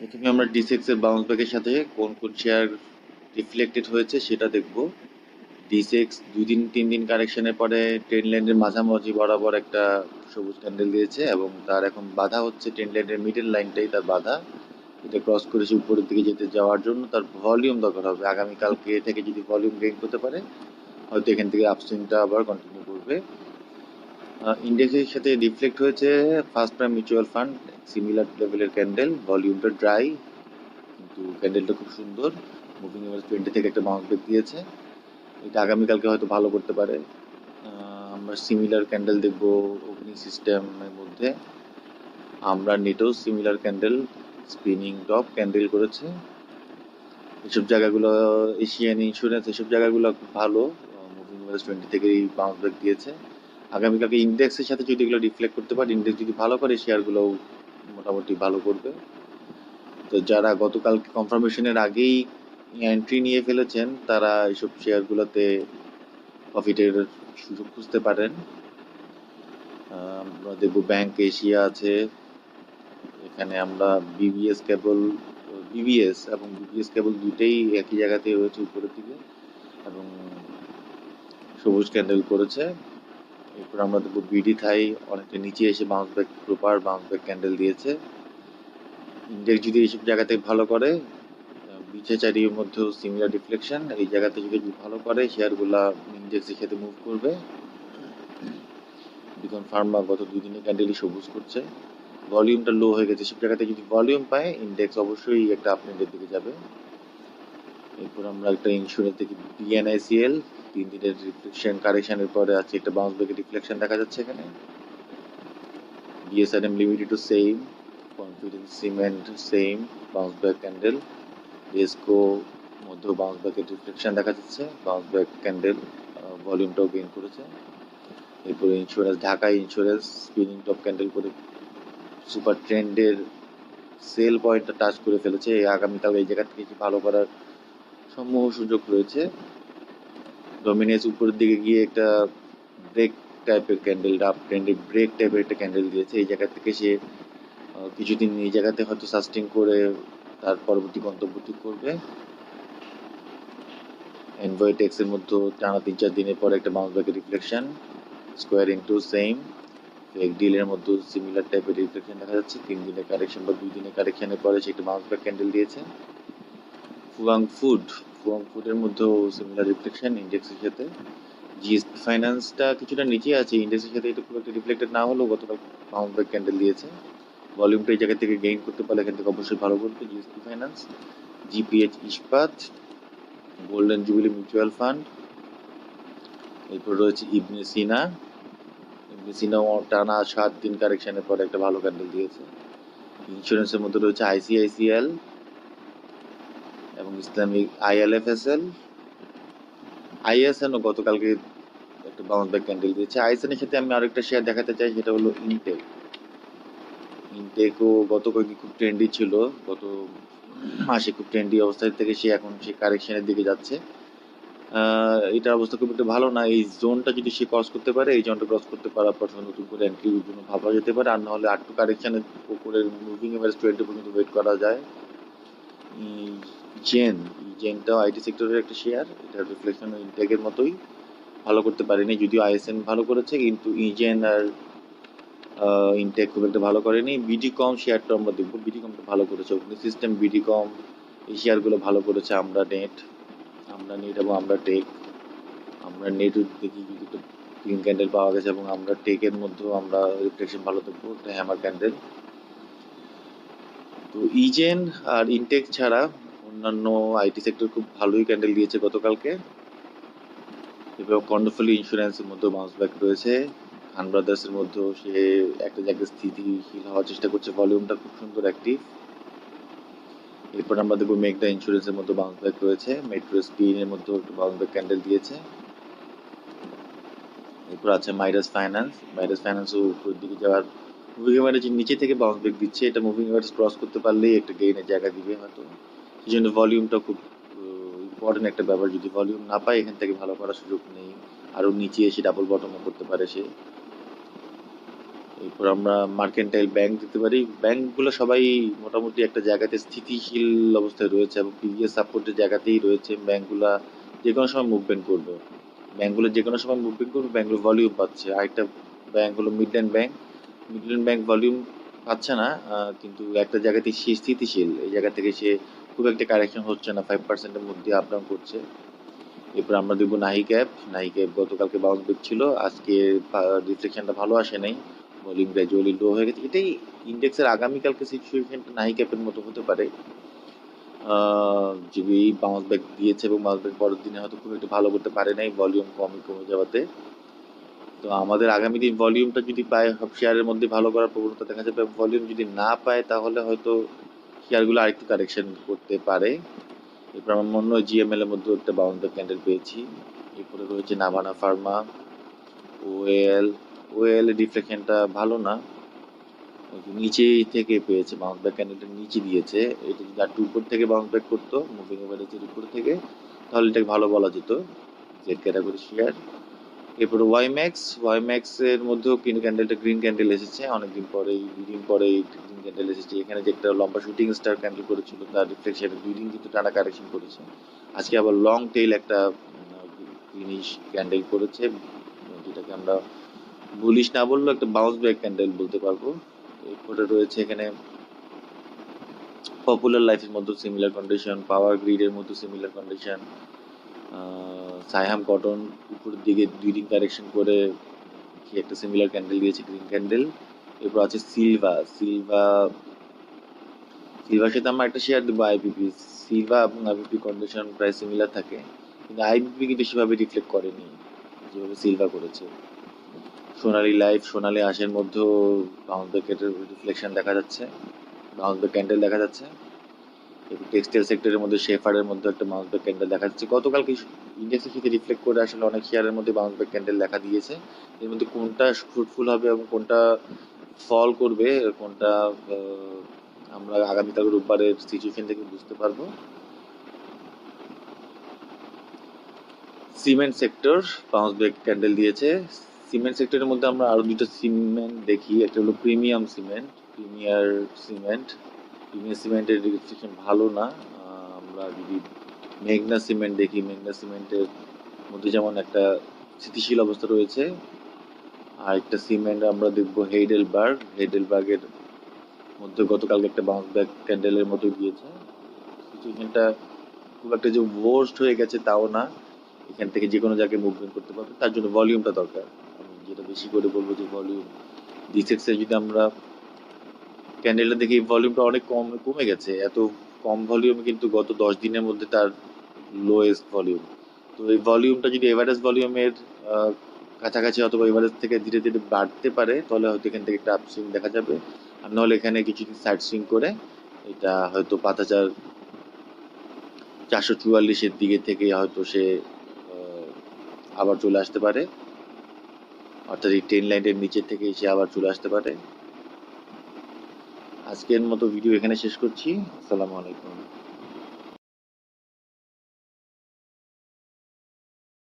প্রথমে আমরা ডিসেক্স এর বাউন্স ব্যাকের সাথে কোন কোন শেয়ার রিফ্লেক্টেড হয়েছে সেটা দেখব। ডিসেক্স 2 দিন 3 দিন কারেকশনের পরে ট্রেন্ড লাইনের মাঝামাঝি বরাবর একটা সবুজ ক্যান্ডেল দিয়েছে এবং তার এখন বাধা হচ্ছে ট্রেন্ড লাইনের মিডল লাইনটাই তার বাধা। এটা ক্রস করেছে উপরের দিকে যেতে যাওয়ার জন্য তার ভলিউম দরকার হবে। আগামীকালকে থেকে যদি ভলিউম গেইন করতে পারে হয়তো এখান থেকে আপসুইংটা আবার কন্টিনিউ করবে। ইন্ডেক্সের সাথে রিফ্লেক্ট হয়েছে first prime mutual fund, similar লেভেলের ক্যান্ডেল, ভলিউমটা ড্রাই কিন্তু ক্যান্ডেলটা খুব সুন্দর। মুভিং এভারেজ 20 থেকে একটা বাউন্স ব্যাক দিয়েছে, এটা আগামীকালকে হয়তো ভালো করতে পারে। আমরা সিমিলার ক্যান্ডেল দেখবো অগ্নি সিস্টেমের মধ্যে। আমরা নেটেও similar candle spinning top candle করেছে। এসব জায়গাগুলো এশিয়ান ইন্স্যুরেন্স এসব জায়গাগুলো খুব ভালো, মুভিং এভারেজ 20 থেকেই বাউন্স ব্যাক দিয়েছে। আগামীকালকে ইন্ডেক্সের সাথে যদি এগুলো রিফ্লেক্ট করতে পারে, ইন্ডেক্স যদি ভালো করে শেয়ারগুলোও মোটামুটি ভালো করবে। তো যারা গতকাল কনফার্মেশনের আগেই এন্ট্রি নিয়ে ফেলেছেন তারা এইসব শেয়ারগুলোতে প্রফিটের সুযোগ খুঁজতে পারেন। আমরা দেখব ব্যাংক এশিয়া আছে, এখানে আমরা বিবিএস এবং বিবিএস কেবল দুইটাই একই জায়গাতে রয়েছে উপরের দিকে এবং সবুজ ক্যান্ডেল করেছে। এরপর আমরা দেখব বিডি থাই অনেকটা নিচে এসে bounce back proper bounce back candle দিয়েছে। ইন্ডেক্স যদি এইসব জায়গাতে ভালো করে, বিচে4 এর মধ্যেও সিমিলার রিফ্লেকশন, এই জায়গাতে যদি ভালো করে শেয়ারগুলা ইন্ডেক্সের সাথে মুভ করবে। বিকন ফার্মা গত 2 দিনে ক্যান্ডেলই সবুজ করছে, ভলিউমটা লো হয়ে গেছে, সব জায়গাতে যদি ভলিউম পায় ইন্ডেক্স অবশ্যই একটা আপট্রেন্ডের দিকে যাবে। এরপর আমরা একটা ইন্স্যুরেন্স দেখি বিএনআইসিএল, 3 দিনের রিফ্লেকশন কারেকশনের পরে আছে একটা বাউন্স ব্যাকের রিফ্লেকশন দেখা যাচ্ছে এখানে। BSRM limited to same, confidence cement same bounce back candle, Essco মধ্যেও বাউন্স ব্যাকের রিফ্লেকশন দেখা যাচ্ছে, বাউন্স ব্যাক ক্যান্ডেল, ভলিউমটাও গেইন করেছে। এরপরে insurance Dhaka insurance spinning top candle করে সুপার ট্রেন্ডের সেল পয়েন্টটা টাচ করে ফেলেছে, আগামীকাল এই জায়গা থেকে কি ভালো করার সমূহ সুযোগ রয়েছে। ডমিনেন্স উপরের দিকে গিয়ে একটা ব্রেক টাইপের ক্যান্ডেল, আপ ট্রেন্ডের ব্রেক টাইপের একটা ক্যান্ডেল দিয়েছে, এই জায়গা থেকে সে কিছুদিন এই জায়গাতে হয়তো সাস্টেন করে তার পরবর্তী গন্তব্য ঠিক করবে। এনভয় টেক্সের মধ্যে টানা 3-4 দিনের পর একটা বাউন্স ব্যাকের রিফ্লেকশন, স্কোয়ার ইনটু সেম, এক ডিলের মধ্যে সিমিলার টাইপের রিফ্লেকশন দেখা যাচ্ছে। 3 দিনের কারেকশন বা 2 দিনের কারেকশনের পরে সে একটা বাউন্স ব্যাক ক্যান্ডেল দিয়েছে। ফুয়াং ফুডের মধ্যেও সিমিলার রিফ্লেকশন ইন্ডেক্সের সাথে। জিএসপি ফাইন্যান্সটা কিছুটা নিচে আছে, ইন্ডেক্সের সাথে এটা খুব একটা রিফ্লেক্টেড না হলেও গতকাল বাউন্স ব্যাক ক্যান্ডেল দিয়েছে। ভলিউমটা এই জায়গা থেকে গেইন করতে পারলে এখান থেকে অবশ্যই ভালো করবে জিএসপি ফাইন্যান্স। জিপিএইচ ইস্পাত, গোল্ডেন জুবিলি মিউচুয়াল ফান্ড, এরপর রয়েছে ইবনে সিনাও টানা 7 দিন কারেকশনের পরে একটা ভালো ক্যান্ডেল দিয়েছে। ইন্স্যুরেন্সের মধ্যে রয়েছে আইসিআইসিএল এবং ইসলামিক আইএলএফএসএল। আইএসএনও গতকালকে একটা বাউন্স ব্যাক ক্যান্ডেল দিয়েছে। আইএসএনের সাথে আমি আরেকটা শেয়ার দেখাতে চাই, সেটা হলো ইনটেকও গত কয়েকদিন খুব ট্রেন্ডি ছিল, গত মাসে খুব ট্রেন্ডি অবস্থা থেকে সে এখন সে কারেকশনের দিকে যাচ্ছে। এটার অবস্থা খুব একটা ভালো না, এই জোনটা যদি সে ক্রস করতে পারে, এই জোনটা ক্রস করতে পারার পর নতুন করে এন্ট্রির জন্য ভাবা যেতে পারে, আর নাহলে আরেকটু কারেকশনের উপরে মুভিং এভারেজ 20 পর্যন্ত ওয়েট করা যায়। জেনটাও আইটি সেক্টরের একটা শেয়ার, এটার রিফ্লেকশন ইনটেকের মতোই ভালো করতে পারেনি, যদিও আইএসএন ভালো করেছে কিন্তু ইজেন আর ইনটেক খুব একটা ভালো করেনি। বিডিকম শেয়ারটা আমরা দেখবো, বিডিকমটা ভালো করেছে, অগ্নি সিস্টেম, বিডিকম এই শেয়ারগুলো ভালো করেছে। আমরা নেট এবং আমরা টেক, আমরা নেট দেখি যদি গ্রিন ক্যান্ডেল পাওয়া গেছে এবং আমরা টেকের মধ্যেও আমরা রিফ্লেকশন ভালো দেখবো, একটা হ্যামার ক্যান্ডেল। তো ইজেন আর ইনটেক ছাড়া অন্যান্য আইটি সেক্টর খুব ভালোই ক্যান্ডেল দিয়েছে গতকালকে। এবার কর্ণফুলী ইন্স্যুরেন্সের মধ্যেও বাউন্স ব্যাক রয়েছে, খান ব্রাদার্সের মধ্যেও সে একটা জায়গায় স্থিতিশীল হওয়ার চেষ্টা করছে, ভলিউমটা খুব সুন্দর অ্যাক্টিভ। এরপর আমরা দেখবো মেঘনা ইন্স্যুরেন্সের মধ্যে বাউন্স ব্যাক রয়েছে, মেট্রো স্পিনের মধ্যেও একটু বাউন্স ব্যাক ক্যান্ডেল দিয়েছে। এরপর আছে মাইরাস ফাইন্যান্সও উপরের দিকে যাওয়ার মুভিং এভারেজ নিচে থেকে বাউন্স ব্যাক দিচ্ছে, এটা মুভিং এভারেজ ক্রস করতে পারলেই একটা গেইনের জায়গা দিবে হয়তো, সেই জন্য ভলিউমটা খুব ইম্পর্টেন্ট একটা ব্যাপার। যদি ভলিউম না পায় এখান থেকে ভালো করার সুযোগ নেই, আরও নিচে এসে ডাবল বটমও করতে পারে সে। এরপর আমরা মার্কেন্টাইল ব্যাংক দিতে পারি। ব্যাংকগুলো সবাই মোটামুটি একটা জায়গাতে স্থিতিশীল অবস্থায় রয়েছে এবং প্রিভিয়াস সাপোর্টের জায়গাতেই রয়েছে। ব্যাংকগুলা যে কোনো সময় মুভমেন্ট করবে। ব্যাংকগুলো যে কোনো সময় মুভমেন্ট করবে, ব্যাংকগুলো ভলিউম পাচ্ছে। আরেকটা ব্যাংক হলো Midland bank. Midland bank volume পাচ্ছে না, কিন্তু একটা জায়গাতে সে স্থিতিশীল। এই জায়গা থেকে সে খুব একটা কারেকশন হচ্ছে না, 5% মধ্যে আপ ডাউন করছে। এরপর আমরা দেখবো নাহি ক্যাপ। নাহি ক্যাপ গতকালকে বাউন্স ব্যাক ছিল, আজকে রিফ্লেকশনটা ভালো আসে নাই, ভলিউম গ্র্যাজুয়ালি লো হয়ে গেছে। এটাই ইন্ডেক্সের আগামীকালকে সিচুয়েশনটা নাহি ক্যাপের মতো হতে পারে। যদি বাউন্স ব্যাক দিয়েছে এবং বাউন্স ব্যাক পরের দিনে হয়তো খুব একটা ভালো করতে পারে নাই, ভলিউম কমে যাওয়াতে। তো আমাদের আগামী দিন ভলিউমটা যদি পায়, সব শেয়ারের মধ্যে ভালো করার প্রবণতা দেখা যাবে। ভলিউম যদি না পায় তাহলে হয়তো শেয়ারগুলো আরেকটু কারেকশন করতে পারে। এরপর আমার মনে হয় জিএমএল এর মধ্যে একটা বাউন্স ব্যাক ক্যান্ডেল পেয়েছি। এরপরে রয়েছে নাভানা ফার্মা, ওএল। ওএল এর রিফ্লেকশনটা ভালো না, নিচে থেকে পেয়েছে, বাউন্স ব্যাক ক্যান্ডেলটা নিচে দিয়েছে। এটা যদি একটু উপর থেকে বাউন্স ব্যাক করতো, মুভিং এভারেজের উপর থেকে, তাহলে এটাকে ভালো বলা যেত জেড ক্যাটাগরি শেয়ার। এরপরে ওয়াইম্যাক্স এর মধ্যেও কিন্তু ক্যান্ডেলটা গ্রিন ক্যান্ডেল এসেছে অনেকদিন পরে, 2 দিন পরে গ্রিন ক্যান্ডেল এসেছে। এখানে যে একটা লম্বা শুটিং স্টার ক্যান্ডেল করেছিল, তার রিফ্লেকশনে 2 দিন কিন্তু টানা কারেকশন করেছে। আজকে আবার লং টেইল একটা গ্রিনিশ ক্যান্ডেল করেছে, যেটাকে আমরা বুলিশ না বললেও একটা বাউন্স ব্যাক ক্যান্ডেল বলতে পারবো। এরপরে রয়েছে এখানে পপুলার লাইফের মধ্যে সিমিলার কন্ডিশন, পাওয়ার গ্রিডের মধ্যে সিমিলার কন্ডিশন। সাইহাম কটন উপরের দিকে 2 দিন কারেকশন করে কি একটা সিমিলার ক্যান্ডেল দিয়েছে, গ্রিন ক্যান্ডেল। এরপর আছে সিলভার সাথে আমরা একটা শেয়ার দেবো আইপিপি। সিলভা এবং আইপিপি কন্ডিশন প্রায় সিমিলার থাকে, কিন্তু আইপিপি কিন্তু সেভাবে রিফ্লেক্ট করেনি যেভাবে সিলভা করেছে। সোনালী আঁশের মধ্যেও বাউন্স ব্যাকের রিফ্লেকশন দেখা যাচ্ছে, বাউন্স ব্যাক ক্যান্ডেল দেখা যাচ্ছে। এরপর টেক্সটাইল সেক্টরের মধ্যে শেফারের মধ্যে একটা বাউন্স ব্যাক ক্যান্ডেল দেখা যাচ্ছে। গতকালকে ইন্ডেক্সের সাথে রিফ্লেক্ট করে আসলে অনেক শেয়ারের মধ্যে বাউন্স ব্যাক ক্যান্ডেল দেখা দিয়েছে। এর মধ্যে কোনটা ফ্রুটফুল হবে এবং কোনটা ফল করবে, কোনটা আমরা আগামীকাল রোববারের সিচুয়েশন থেকে বুঝতে পারবো। Cement sector bounce back candle দিয়েছে। সিমেন্ট সেক্টরের মধ্যে আমরা আরো দুটো সিমেন্ট দেখি, একটা হলো প্রিমিয়ার সিমেন্টের রেজিস্ট্রেশন ভালো না। আমরা যদি মেঘনা সিমেন্ট দেখি, মেঘনা সিমেন্টের মধ্যে যেমন একটা স্থিতিশীল অবস্থা রয়েছে। আর একটা সিমেন্ট আমরা দেখবো হেইডেলবার্গের মধ্যে গতকালকে একটা বাউন্স ব্যাক ক্যান্ডেলের মতো দিয়েছে। সিচুয়েশনটা খুব একটা যে ওয়ার্স্ট হয়ে গেছে তাও না, এখান থেকে যে কোনো জায়গায় মুভমেন্ট করতে পারবে, তার জন্য ভলিউমটা দরকার। আমি যেটা বেশি করে বলবো যে ভলিউম। ডিসেক্সে যদি আমরা ক্যান্ডেলটা দেখি, ভলিউমটা অনেক কমে গেছে। এত কম ভলিউম কিন্তু গত 10 দিনের মধ্যে তার লোয়েস্ট ভলিউম। তো এই ভলিউমটা যদি এভারেজ ভলিউমের কাছাকাছি অথবা এভারেজ থেকে ধীরে ধীরে বাড়তে পারে, তাহলে হয়তো এখান থেকে একটা আপসুইং দেখা যাবে। আর নাহলে এখানে কিছুদিন সাইড সুইং করে এটা হয়তো 5,444-এর দিকে থেকে হয়তো সে আবার চলে আসতে পারে, অর্থাৎ এই ট্রেন লাইনের নিচের থেকে সে আবার চলে আসতে পারে। আজকের মতো ভিডিও এখানে শেষ করছি। আসসালামু আলাইকুম।